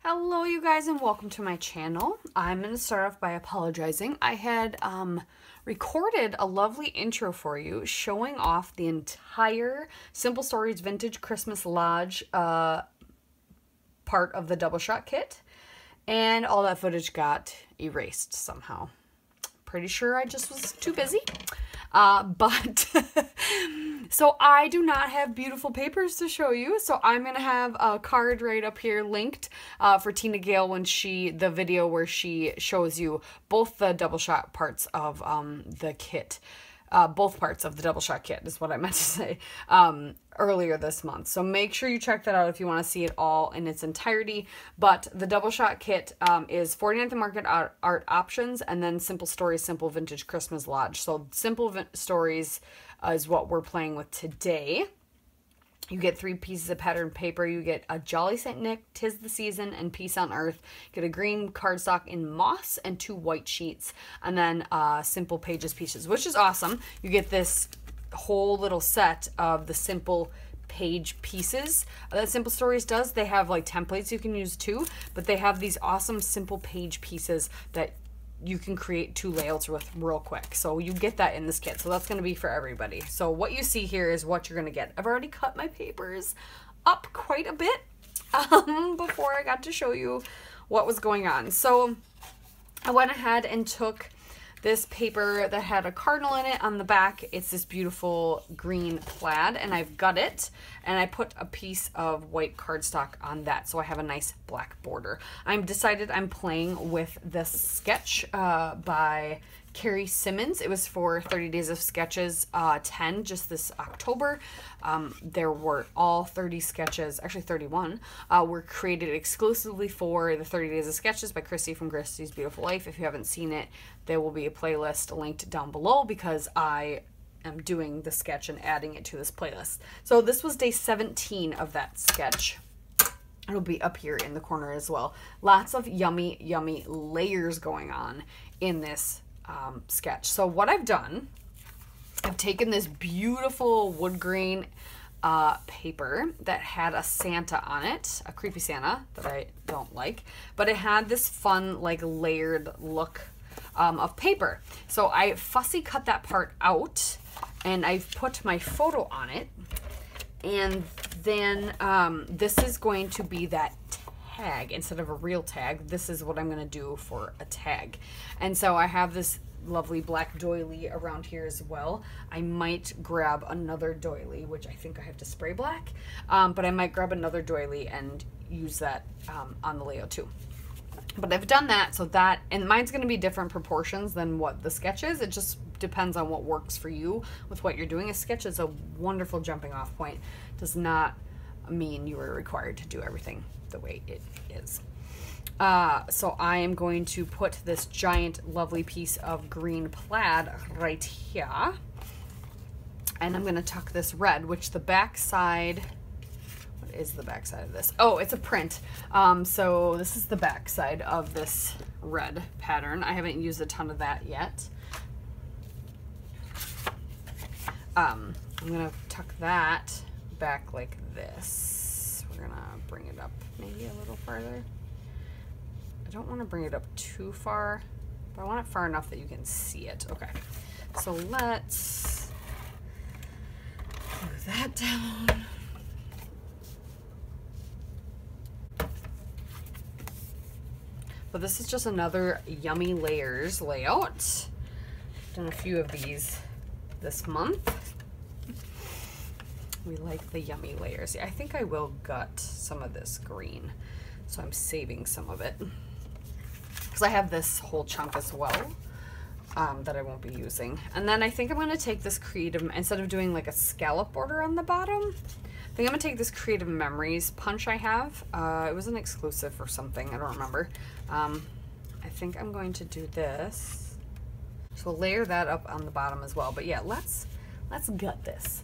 Hello you guys and welcome to my channel. I'm going to start off by apologizing. I had recorded a lovely intro for you showing off the entire Simple Stories Vintage Christmas Lodge part of the double shot kit, and all that footage got erased somehow. Pretty sure I just was too busy. So I do not have beautiful papers to show you, so I'm going to have a card right up here linked for Tina Gale when the video where she shows you both the double shot parts of the kit. Both parts of the double shot kit is what I meant to say earlier this month. So make sure you check that out if you want to see it all in its entirety. But the double shot kit is 49th and Market Art Options, and then Simple Stories Simple Vintage Christmas Lodge. So Simple Stories is what we're playing with today. You get 3 pieces of patterned paper. You get a Jolly St. Nick, 'Tis the Season, and Peace on Earth. You get a green cardstock in moss and 2 white sheets. And then simple pages pieces, which is awesome. You get this whole little set of the simple page pieces that Simple Stories does. They have like templates you can use too, but they have these awesome simple page pieces that you can create 2 layouts with real quick. So you get that in this kit. So that's going to be for everybody. So what you see here is what you're going to get. I've already cut my papers up quite a bit before I got to show you what was going on. So I went ahead and took this paper that had a cardinal in it on the back. It's this beautiful green plaid, and I've got it, and I put a piece of white cardstock on that, so I have a nice black border. I'm decided I'm playing with this sketch by Carrie Simmons. It was for 30 Days of Sketches 10, just this October. There were all 30 sketches, actually 31, were created exclusively for the 30 Days of Sketches by Christy from Christy's Beautiful Life. If you haven't seen it, there will be a playlist linked down below because I am doing the sketch and adding it to this playlist. So this was day 17 of that sketch. It'll be up here in the corner as well. Lots of yummy, yummy layers going on in this sketch. So what I've done, I've taken this beautiful wood grain paper that had a Santa on it, a creepy Santa that I don't like, but it had this fun like layered look of paper. So I fussy cut that part out and I've put my photo on it, and then this is going to be that tag instead of a real tag. This is what I'm going to do for a tag. And so I have this lovely black doily around here as well. I might grab another doily, which I think I have to spray black, but I might grab another doily and use that on the layout too. But I've done that, so that, and mine's going to be different proportions than what the sketch is. It just depends on what works for you with what you're doing. A sketch is a wonderful jumping off point. Does not mean you are required to do everything the way it is. So I am going to put this giant lovely piece of green plaid right here, and I'm going to tuck this red, which the back side, what is the back side of this? Oh, it's a print. So this is the back side of this red pattern. I haven't used a ton of that yet. I'm going to tuck that back like this. We're going to bring it up maybe a little farther. I don't want to bring it up too far, but I want it far enough that you can see it. Okay, so let's move that down. But this is just another yummy layers layout. I've done a few of these this month. We like the yummy layers. Yeah, I think I will gut some of this green, so I'm saving some of it. I have this whole chunk as well that I won't be using. And then I think I'm going to take this creative, instead of doing like a scallop border on the bottom, I think I'm going to take this Creative Memories punch I have. It was an exclusive or something, I don't remember. I think I'm going to do this. So layer that up on the bottom as well. But yeah, let's gut this.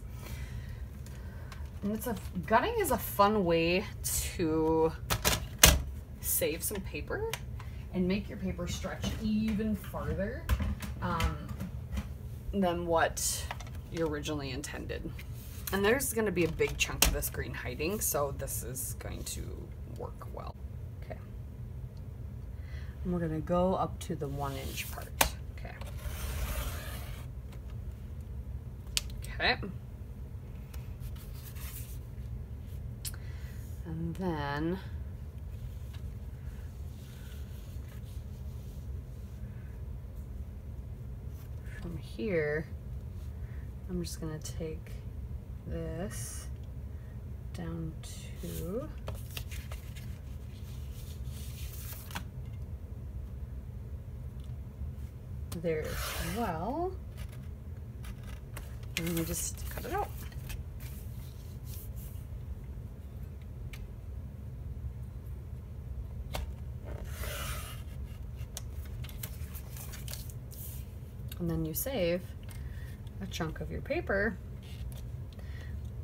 And gutting is a fun way to save some paper and make your paper stretch even farther than what you originally intended. And there's going to be a big chunk of this green hiding, so this is going to work well. Okay, And we're gonna go up to the 1-inch part. Okay. Okay. And then from here, I'm just gonna take this down to there as well. And we just cut it out. And then you save a chunk of your paper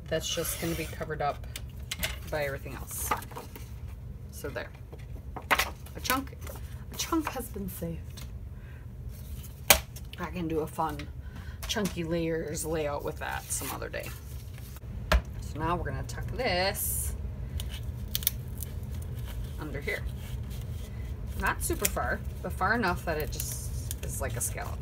that's just going to be covered up by everything else. So there. A chunk has been saved. I can do a fun chunky layers layout with that some other day. So now we're going to tuck this under here. Not super far, but far enough that it just is like a scallop.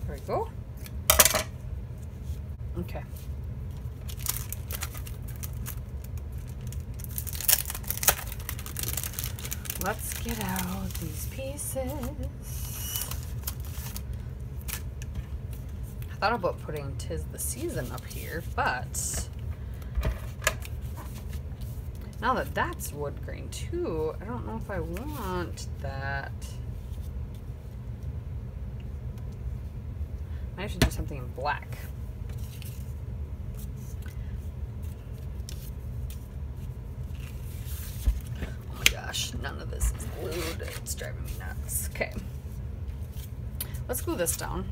There we go. Okay. Let's get out these pieces. I thought about putting "'Tis the Season" up here, but now that that's wood grain too, I don't know if I want that. I should do something in black. Oh my gosh, none of this is glued. It's driving me nuts. Okay. Let's glue this down.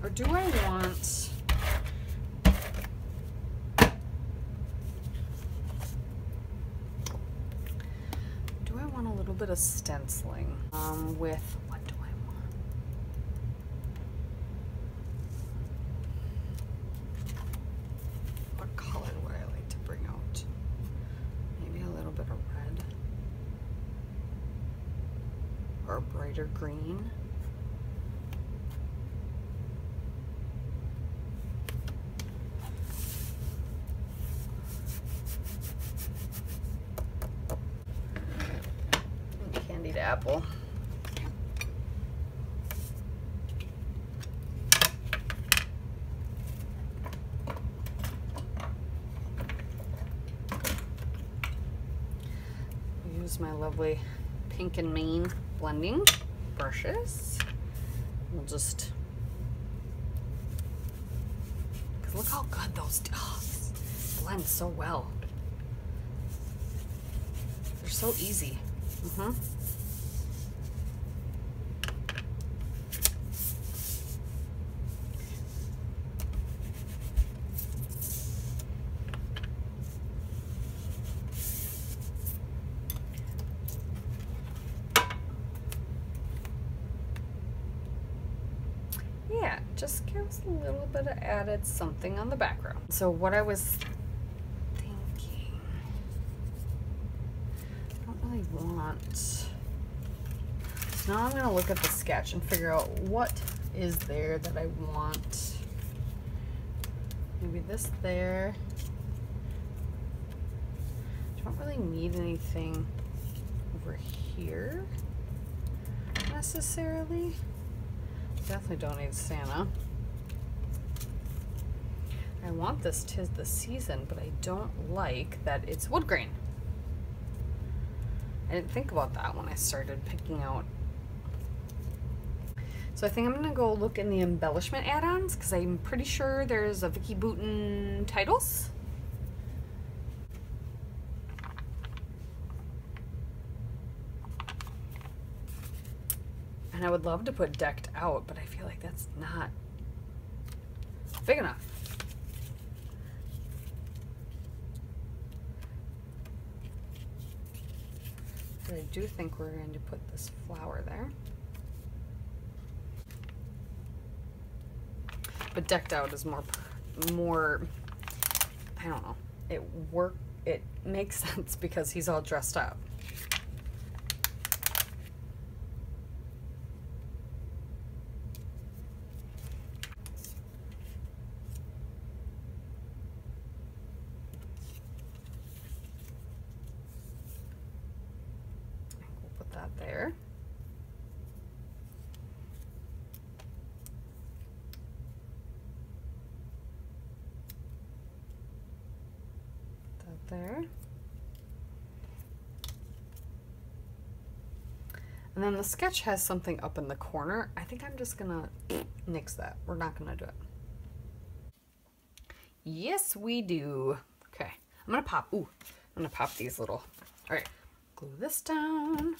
Or do I want... a little bit of stenciling with, what do I want? What color would I like to bring out? Maybe a little bit of red or a brighter green. Apple. Use my lovely Pink and Maine blending brushes. We'll just, because look how good those blend so well. They're so easy. Yeah, just gives a little bit of added something on the background. So what I was thinking, I don't really want, so now I'm gonna look at the sketch and figure out what is there that I want. Maybe this there. I don't really need anything over here necessarily. Definitely don't need Santa. I want this "'Tis the Season," but I don't like that it's wood grain. I didn't think about that when I started picking out. So I think I'm gonna go look in the embellishment add-ons because I'm pretty sure there's a Vicki Boutin titles. And I would love to put decked out, but I feel like that's not big enough. But I do think we're going to put this flower there. But decked out is more, I don't know. It makes sense because he's all dressed up. We'll put that there. There. And then the sketch has something up in the corner. I think I'm just gonna nix that. We're not gonna do it. Yes, we do. Okay, I'm gonna pop, I'm gonna pop these little, all right, glue this down.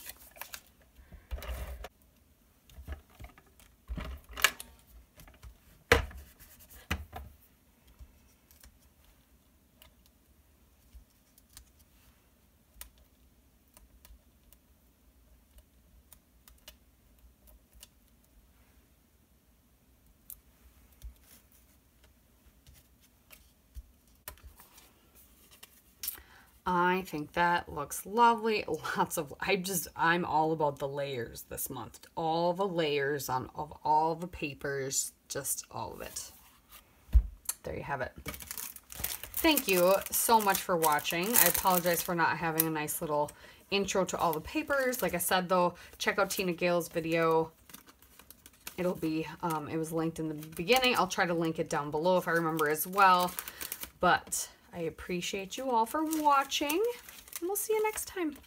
I think that looks lovely. Lots of, I'm all about the layers this month. All the layers of all the papers, just all of it. There you have it. Thank you so much for watching. I apologize for not having a nice little intro to all the papers. Like I said though, check out Tina Gale's video. It'll be, it was linked in the beginning. I'll try to link it down below if I remember as well. But I appreciate you all for watching, and we'll see you next time.